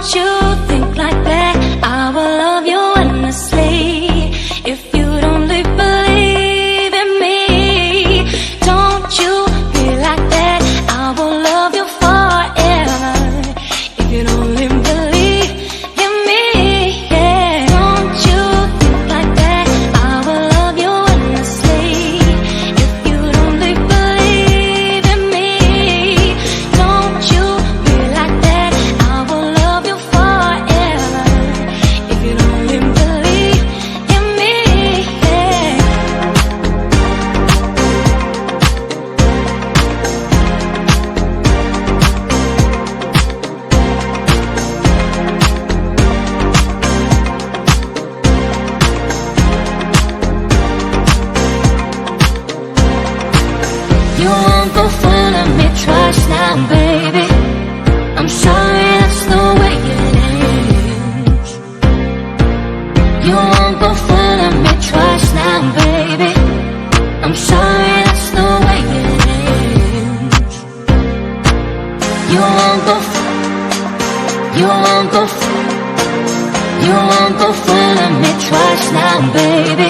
Don't you think like that? I will love you endlessly. If you'd only believe in me. Don't you be like that? I will love you forever. If you'd only believe in me, yeah. Don't you think like that? I will love you endlessly. If you'd only believe in me. Don't you be like that? I will love you forever. If you'd only believe in me, yeah. You won't go fooling me twice now, baby. I'm sorry, that's the way it is. You won't go fooling me twice now, baby. I'm sorry, that's the way it is. You won't go fooling me twice now, baby.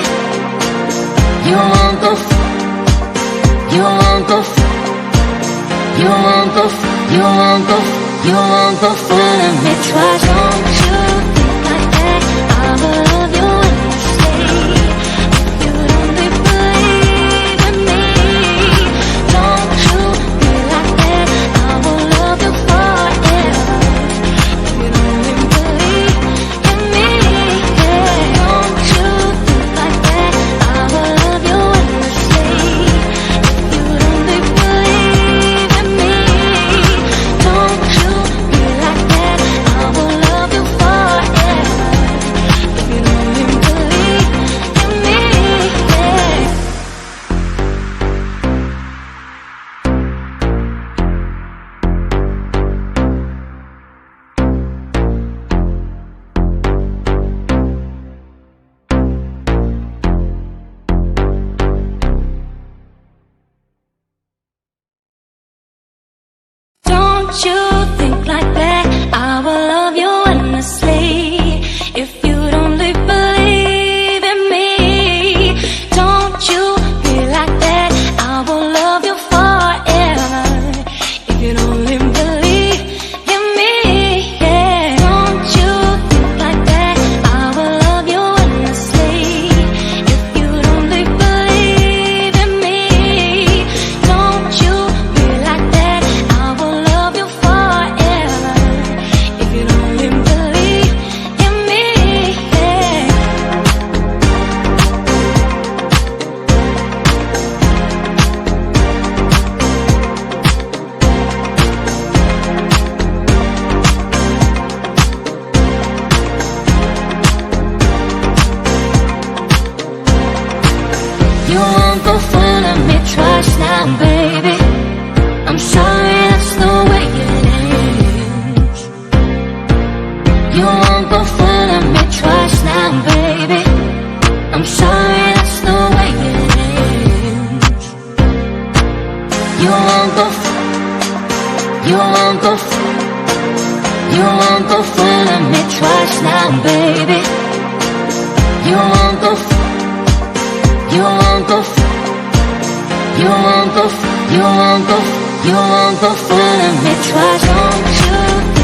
You won't go fooling me twice. Don't you think like that? I will love you endlessly. If you'd only believe in me. Don't you be like that? I will love you forever. If you'd only believe in me, yeah. Don't you think like that? I will love you endlessly. If you'd only believe in me. Don't you be like that? I will love you forever. If you'd only believe in me, yeah. Don't you think like that? I will love you endlessly. If you'd only believe in me. Don't you be like that? I will love you forever. If you'd only believe in me, yeah. Don't you think like that? I will love you endlessly. If you'd only believe in me. Don't you be like that? I will love you forever. If you'd only believe in me, yeah. You won't go fooling me twice now, baby. I'm sorry, that's the way it is. You won't go fooling me twice now, baby. I'm sorry, that's the way it is. You won't go fooling me twice now, baby. You won't go fooling me twice. Don't you